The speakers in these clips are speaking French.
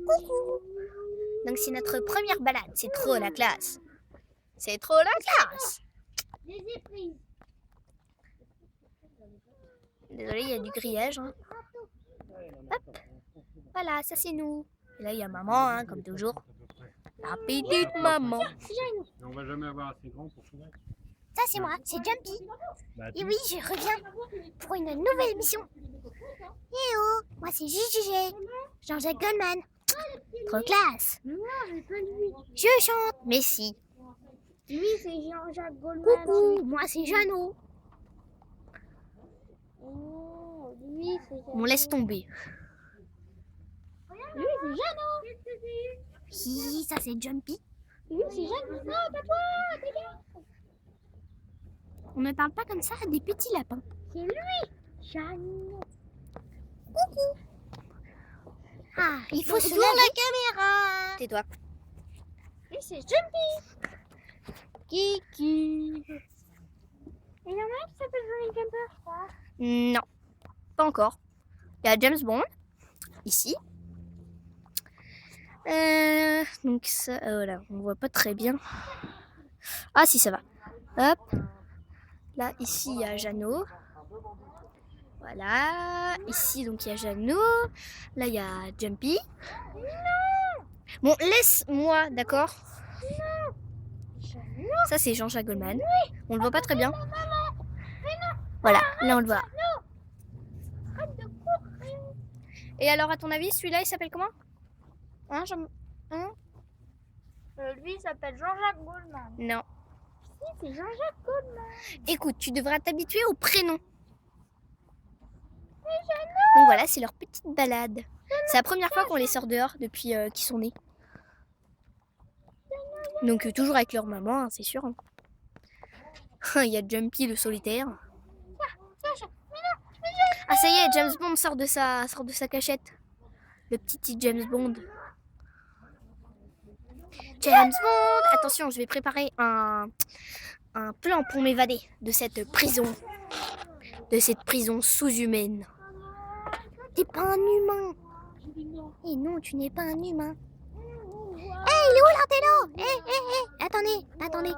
Coucou. Donc c'est notre première balade. C'est trop la classe. C'est trop la classe. Désolé, il y a du grillage. Hein. Hop. Voilà, ça c'est nous. Et là, il y a maman, hein, comme toujours. La petite maman. On va jamais avoir assez grand pour trouver. Ça c'est moi, c'est Jumpy. Et oui, je reviens pour une nouvelle mission. Eh oh, moi c'est JJG, Jean-Jacques Goldman. Trop classe. Je chante, mais si. Lui, c'est Jean-Jacques Goldman. Coucou, moi c'est Jeannot. Oh, lui, c'est On laisse tomber. Lui, c'est Jeannot. Hi, ça c'est Jumpy. Lui, c'est Jeannot. Non, pas toi, dégage. On ne parle pas comme ça à des petits lapins. C'est lui, Jeannot. Coucou. Ah, il faut se laver. la caméra. Tais-toi. Lui, c'est Jumpy. Kiki. Il y en a un qui s'appelle Johnny Jumper, je crois. Non, pas encore. Il y a James Bond, ici. Donc ça, voilà, on voit pas très bien. Ah si, ça va. Hop. Là, ici, il y a Jeannot. Voilà. Ici, donc, il y a Jeannot. Là, il y a Jumpy. Bon, laisse-moi, d'accord? Ça, c'est Jean-Jacques Goldman. On le voit pas très bien. Voilà, là, on le voit. Et alors, à ton avis, celui-là, il s'appelle comment? Hein, Lui, il s'appelle Jean-Jacques Goldman. Non. Si, c'est Jean-Jacques Goldman. Écoute, tu devras t'habituer au prénom. Donc voilà, c'est leur petite balade. C'est la première fois qu'on les sort dehors depuis qu'ils sont nés. Donc toujours avec leur maman, hein, c'est sûr. Hein. Il y a Jumpy le solitaire. Ah ça y est, James Bond sort de sa cachette. Le petit James Bond. James Bond! Attention, je vais préparer un plan pour m'évader de cette prison. De cette prison sous-humaine. T'es pas un humain. Et non, tu n'es pas un humain. Hé, il est où l'antélo? Hé, attendez.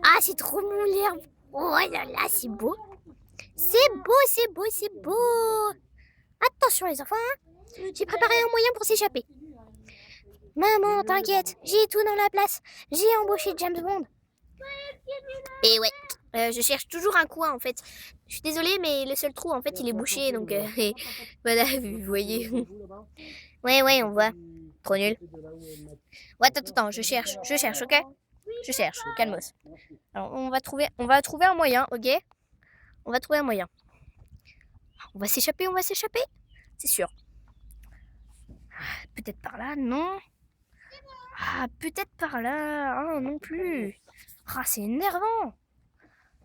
Ah, c'est trop mou l'herbe. Oh là là, c'est beau. C'est beau. Attention les enfants, hein. J'ai préparé un moyen pour s'échapper. Maman, t'inquiète, j'ai tout dans la place. J'ai embauché James Bond. Et ouais, je cherche toujours un coin en fait. Je suis désolée, mais le seul trou en fait il est bouché, donc voilà, vous voyez. Ouais, on voit. Trop nul. Ouais, attends, je cherche, ok? Je cherche, calmos. Alors on va trouver un moyen, ok? On va trouver un moyen. On va s'échapper, c'est sûr. Peut-être par là, non? Ah, peut-être par là, ah, non plus. Ah, c'est énervant.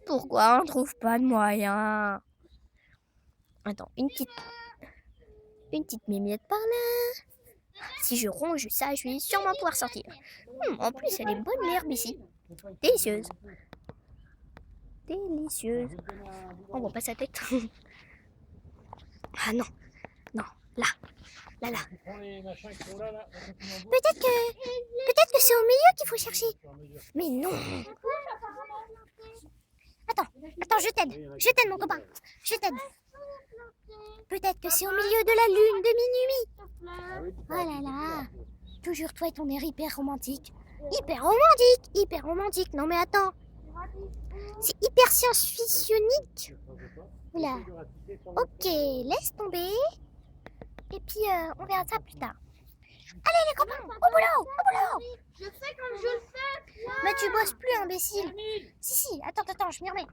Pourquoi on trouve pas de moyen? Attends, une petite mimette par là. Si je ronge ça, je vais sûrement pouvoir sortir. En plus, elle est bonne l'herbe ici. Délicieuse. On voit pas sa tête. Ah non, là. Peut-être que c'est au milieu qu'il faut chercher. Mais non. Attends, je t'aide mon copain. Je t'aide. Peut-être que c'est au milieu de la lune de minuit. Oh là là. Toujours toi et ton air hyper romantique. Hyper romantique. Non mais attends. C'est hyper science-fictionique. Oula. Ok, laisse tomber. Et puis on verra ça plus tard. Allez les copains, au boulot. Je fais comme je le fais. Mais tu bosses plus, imbécile. Si, attends, je m'y remets.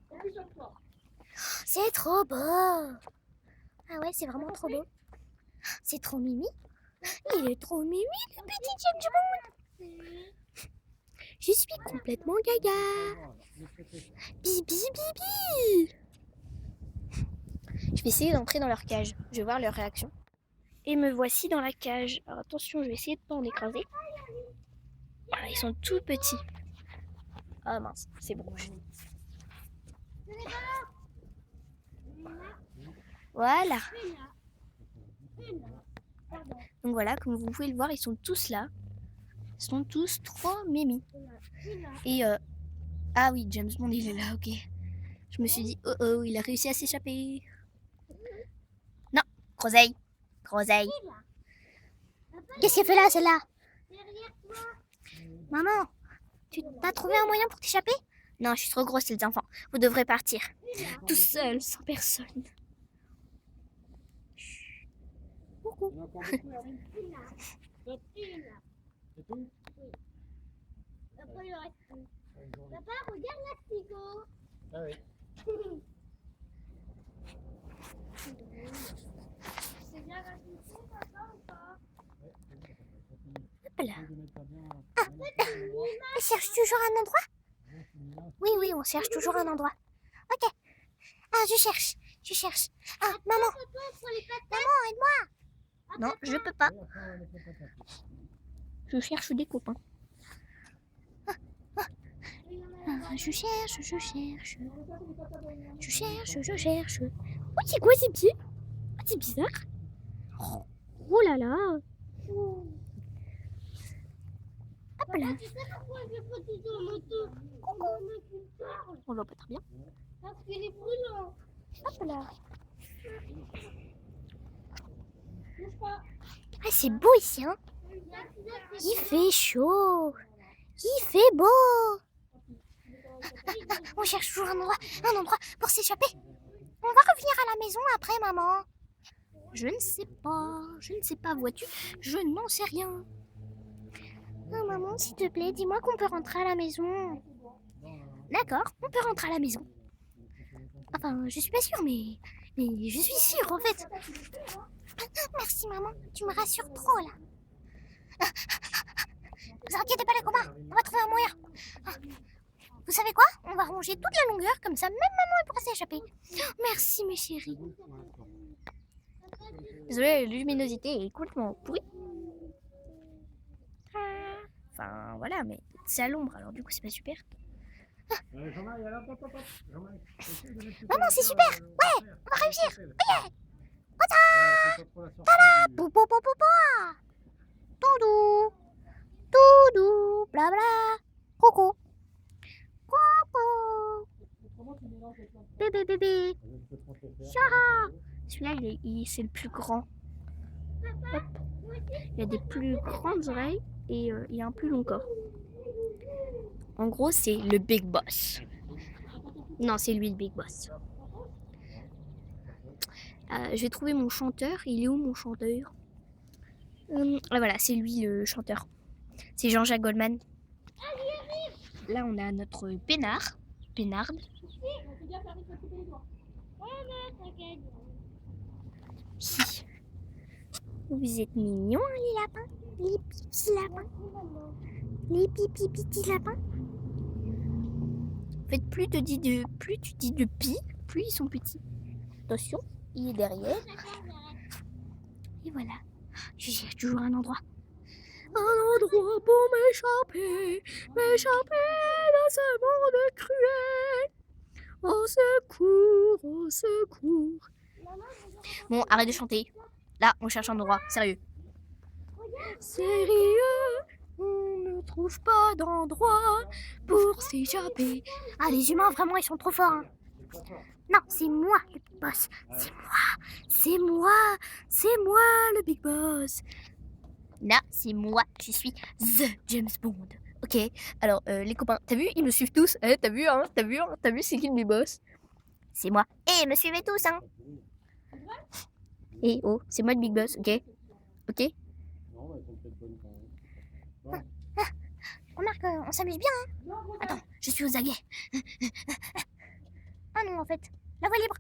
C'est trop beau. Ah ouais, c'est vraiment trop beau. C'est trop mimi. Il est trop mimi, le petit James Bond. Je suis complètement gaga. Bibi. Je vais essayer d'entrer dans leur cage. Je vais voir leur réaction. Et me voici dans la cage. Alors attention, je vais essayer de ne pas en écraser. Voilà, ils sont tout petits. Ah mince, c'est bon. Voilà. Donc voilà, comme vous pouvez le voir, ils sont tous là. Ils sont tous trop mimi. Et ah oui, James Bond, il est là, ok. Je me suis dit, oh oh, il a réussi à s'échapper. Non, groseille. Groseille. Qu'est-ce qu'elle fait là, celle-là? Maman, tu t'as trouvé un moyen pour t'échapper? Non, je suis trop grosse, les enfants. Vous devrez partir. Tout seul, sans personne. Chut. Coucou. Il y en a encore beaucoup, Hermine. C'est tout? Après, il reste plus. Papa, regarde l'asticot. Ah oui. C'est bien l'asticot, papa, ou pas? Hop là. De mettre ça bien. On cherche toujours un endroit? Oui, oui, on cherche toujours un endroit. Ok. Ah, je cherche. Je cherche. Ah, maman. Maman, aide-moi. Non, je peux pas. Je cherche des copains. Ah, je cherche, je cherche. Je cherche, je cherche. Oh, c'est quoi ces pieds? Oh, c'est bizarre. Oh là là. Hop là. Tu sais pourquoi je peux tout en moto? Coucou. On voit pas très bien. Parce qu'il est brûlant. Hop là. Bouge pas. Ah, c'est beau ici, hein. Il fait chaud. Il fait beau. On cherche toujours un endroit pour s'échapper. On va revenir à la maison après, maman. Je ne sais pas, vois-tu, je n'en sais rien. Oh, maman, s'il te plaît, dis-moi qu'on peut rentrer à la maison. D'accord, on peut rentrer à la maison. Enfin, je suis pas sûre, mais je suis sûre, en fait. Merci, maman, tu me rassures trop, là. Vous inquiétez pas, les copains, on va trouver un moyen. Vous savez quoi? On va ronger toute la longueur, comme ça même maman elle pourra s'échapper. Merci mes chéris. Désolée, la luminosité est complètement pourrie. Enfin voilà, mais c'est à l'ombre, alors du coup c'est pas super. Jean-Marie, alors, hop. Jean-Marie, Maman, c'est super. Ouais, on va réussir. Ouais, Pou pou pou pou pou. Toudou. Toudou. Blabla. Coucou. Coucou. Bébé, bébé. Chaha. Celui-là, c'est le plus grand. Hop. Il a des plus grandes oreilles et il a un plus long corps. En gros, c'est le Big Boss. Non, c'est lui le Big Boss. Je vais trouver mon chanteur. Il est où mon chanteur? Ah, voilà, c'est lui le chanteur. C'est Jean-Jacques Goldman. Là, on a notre Pénard. Pénarde. Vous êtes mignons, les lapins. Les petits lapins. Les pipi petits lapins. En fait, plus tu dis de pi, plus ils sont petits. Attention, il est derrière. Et voilà. Je cherche toujours un endroit. Un endroit pour m'échapper. M'échapper de ce monde cruel. Au secours, au secours. Bon, arrête de chanter. Là, on cherche un endroit. Sérieux. Sérieux, on ne trouve pas d'endroit pour s'échapper. Ah, les humains, vraiment, ils sont trop forts. Hein. Non, c'est moi le Big Boss. C'est moi le Big Boss. Là, c'est moi, je suis The James Bond. Ok, alors les copains, t'as vu, ils me suivent tous. T'as vu, c'est qui le Big Boss? C'est moi. Et me suivez tous, hein. Et oh, c'est moi le Big Boss, ok? Ok? Non, elles sont peut-être bonnes quand même. Remarque, on s'amuse bien, hein. Attends, je suis aux aguets. Ah non, en fait, la voie libre.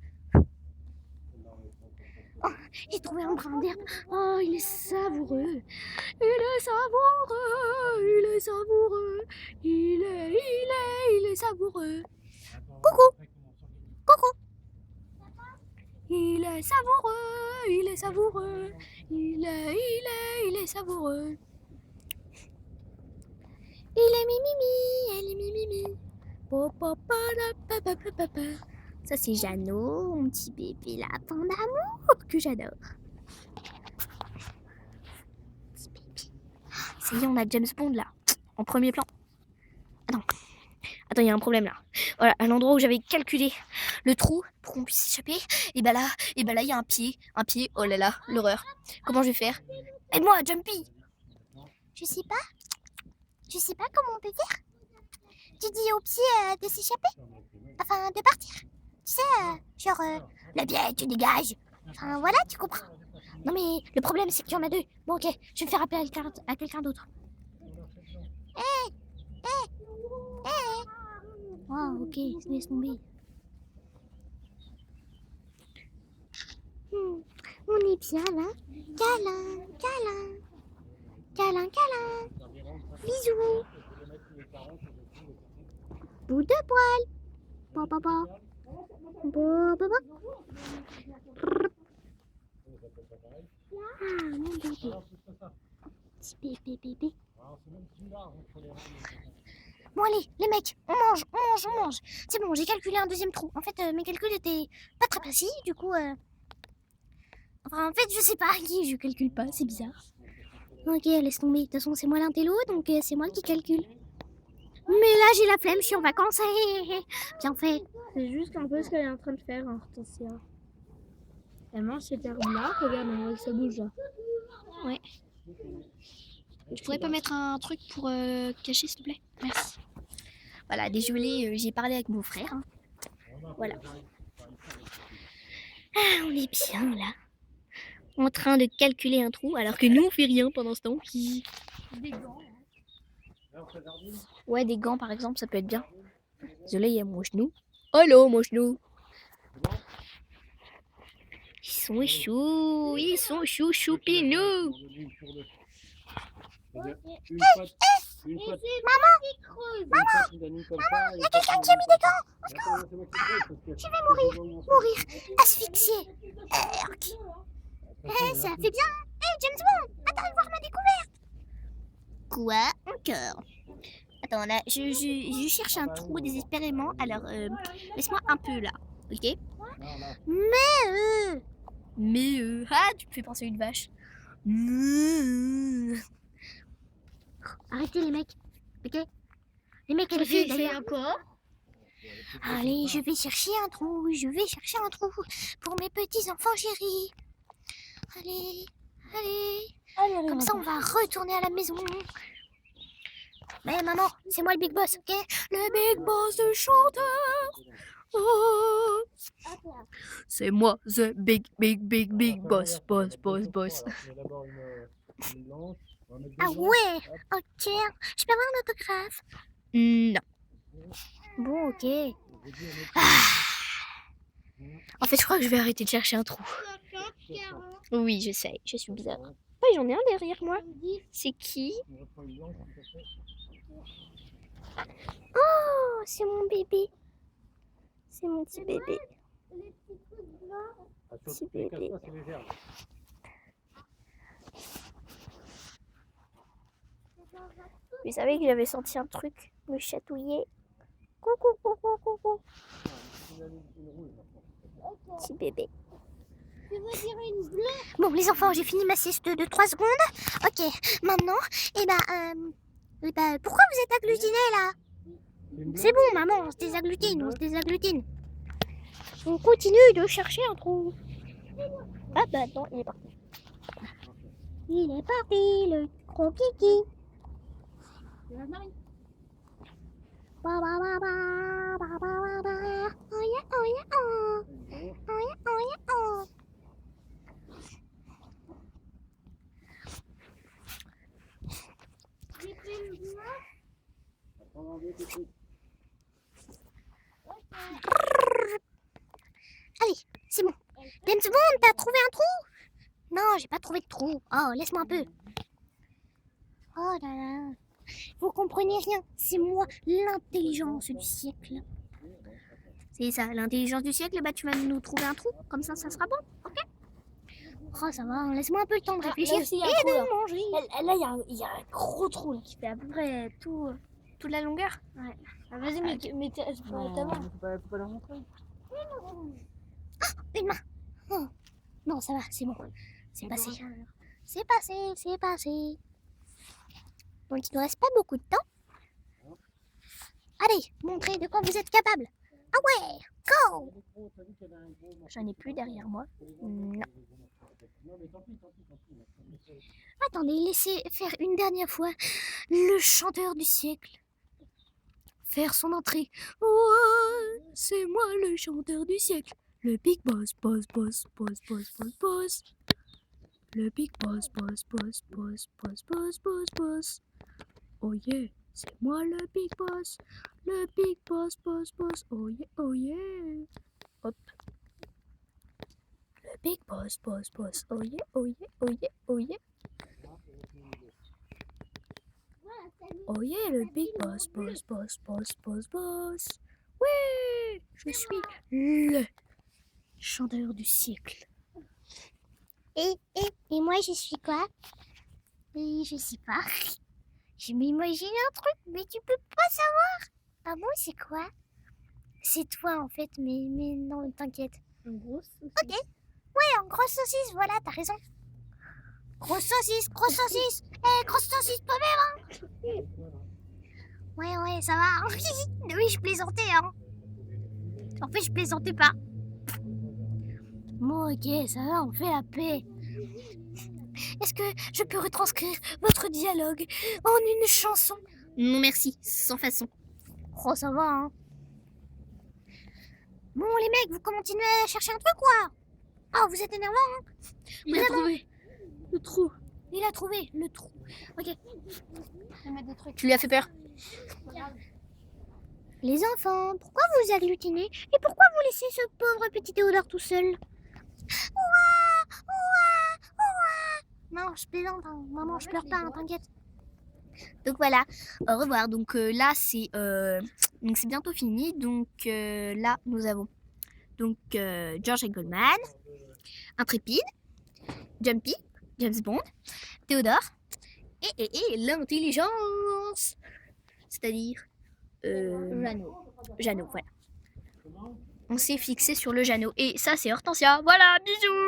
Oh, j'ai trouvé un brin d'herbe. Oh, il est savoureux. Il est savoureux. Il est savoureux. Il est savoureux. Coucou. Coucou. Il est savoureux. Il est savoureux. Il est savoureux. Il est mimimi. Elle est mimimi. Ça c'est Jeannot, mon petit bébé lapin d'amour que j'adore. Ça y est, on a James Bond là, en premier plan. Attends, il y a un problème là. Voilà, à l'endroit où j'avais calculé le trou pour qu'on puisse s'échapper, et bah là, il y a un pied. Oh là là, l'horreur. Comment je vais faire? Aide-moi, Jumpy! Je sais pas. Je sais pas comment on peut faire. Tu dis au pied de s'échapper. Enfin, de partir. Tu sais, genre, le pied, tu dégages. Enfin, voilà, tu comprends. Non mais le problème c'est qu'il y en a deux. Bon ok, je vais me faire appeler à quelqu'un d'autre. Oh ok, laisse tomber. On est bien là. Câlin, câlin. Câlin, câlin. Bisous. Boule de poil. Ba, ba, ba. Ba, ba, ba. Ah, mon bébé. Petit bébé, bébé. Bon allez, les mecs, on mange. C'est bon, j'ai calculé un deuxième trou. En fait, mes calculs étaient pas très précis, du coup... Enfin, en fait, je sais pas, je calcule pas, c'est bizarre. Ok, laisse tomber. De toute façon, c'est moi l'intello, donc c'est moi qui calcule. Mais là, j'ai la flemme, je suis en vacances. Bien fait. C'est juste un peu ce qu'elle est en train de faire, hein, Hortensia. Elle mange cette herbe-là, regarde, on voit que ça bouge là. Ouais. Tu pourrais pas mettre un truc pour cacher, s'il te plaît? Merci. Voilà, désolé, j'ai parlé avec mon frère. Hein. Voilà. Ah, on est bien là. En train de calculer un trou, alors que nous, on fait rien pendant ce temps. Des gants. Ouais, des gants, par exemple, ça peut être bien. Désolé, il y a mon genou. Allô, mon genou. Ils sont choux, choupinous. Maman, il y a quelqu'un qui a mis des gants. Au secours. Je vais mourir asphyxiée. Ça fait bien. James Bond, attends de voir ma découverte. Quoi encore? Attends, là, je cherche un trou désespérément. Alors, laisse-moi un peu là, ok? Mais ah, tu me fais penser à une vache. Arrêtez les mecs, ok? Les mecs et les filles d'ailleurs. Encore. Allez, je vais chercher un trou pour mes petits enfants chéris. Allez. Comme ça, on va retourner à la maison. Mais maman, c'est moi le big boss, ok? Le big boss de chanteur. Oh. C'est moi, the big boss. Ah ouais, ok. Je peux avoir un autographe? Non. Bon, ok. En fait, je crois que je vais arrêter de chercher un trou. Oui, je sais, je suis bizarre. Ouais, j'en ai un derrière moi. C'est qui? Oh, c'est mon bébé. C'est mon petit bébé. Petit bébé. Vous savez que j'avais senti un truc me chatouiller. Coucou. Petit bébé. Bon, les enfants, j'ai fini ma sieste de 3 secondes. Ok, maintenant, pourquoi vous êtes agglutinés là? C'est bon, maman, on se déagglutine. On continue de chercher un trou. Ah bah non, il est parti. Il est parti, le gros kiki. Ba ba ba ba, ba ba ba ba. Oh yeah, oh yeah, oh. Oh yeah, oh yeah, oh. Allez, c'est bon. James Bond, t'as trouvé un trou? Non, j'ai pas trouvé de trou. Oh, laisse-moi un peu. Oh là là. Vous comprenez rien. C'est moi l'intelligence du siècle. C'est ça, l'intelligence du siècle. Bah, tu vas nous trouver un trou. Comme ça sera bon. Ok? Oh, ça va. Laisse-moi un peu le temps de réfléchir Là aussi, et il y a un trou, de là. manger. Là, il y a un gros trou là, qui fait à peu près toute la longueur. Ouais. Ah, vas-y, mets ta main. Faut pas leur montrer. Une main. Oh. Non, ça va, c'est bon. C'est passé. C'est passé. Donc il ne reste pas beaucoup de temps. Allez, montrez de quoi vous êtes capable. Ah ouais, go! J'en ai plus derrière moi. Non. Attendez, laissez faire une dernière fois le chanteur du siècle faire son entrée. Ouais, c'est moi le chanteur du siècle. Le Big Boss, boss, boss, boss, boss, boss, boss. Le Big Boss, boss, boss, boss, boss, boss, boss, boss. Oh yeah, c'est moi le Big Boss. Le Big Boss, boss, boss. Oh yeah, oh yeah. Hop. Le Big Boss, boss, boss. Oh yeah, oh yeah, oh yeah, oh yeah. Oh yeah, le Big Boss, boss, boss, boss, boss, boss. Ouais, je suis le chanteur du siècle. Et moi, je suis quoi? Et je sais pas. Je m'imagine un truc, mais tu peux pas savoir. Ah bon, c'est quoi? C'est toi, en fait, mais non, t'inquiète. Un gros saucisse. Ok. Ouais, en grosse saucisse, voilà, t'as raison. Grosse saucisse, grosse saucisse. Eh, grosse saucisse toi-même, hein. Ouais, ça va. Oui, je plaisantais, hein. En fait, je plaisantais pas. Bon, ok, ça va, on fait la paix. Est-ce que je peux retranscrire votre dialogue en une chanson? Non merci, sans façon. Oh, ça va, hein. Bon, les mecs, vous continuez à chercher un truc, quoi? Oh, vous êtes énervants, hein. Il a trouvé le trou. Il a trouvé le trou. Ok. Je vais mettre des trucs. Tu lui as fait peur? Les enfants, pourquoi vous agglutinez et pourquoi vous laissez ce pauvre petit Théodore tout seul? Ouah, ouah, ouah. Non, je plaisante, hein. Maman, je pleure pas, hein, t'inquiète. Donc voilà, au revoir. Donc là c'est bientôt fini. Donc là nous avons donc George et Goldman, Intrépide, Jumpy, James Bond, Théodore et l'intelligence, c'est-à-dire Jeannot, voilà. On s'est fixé sur le Jeannot et ça c'est Hortensia. Voilà, bisous.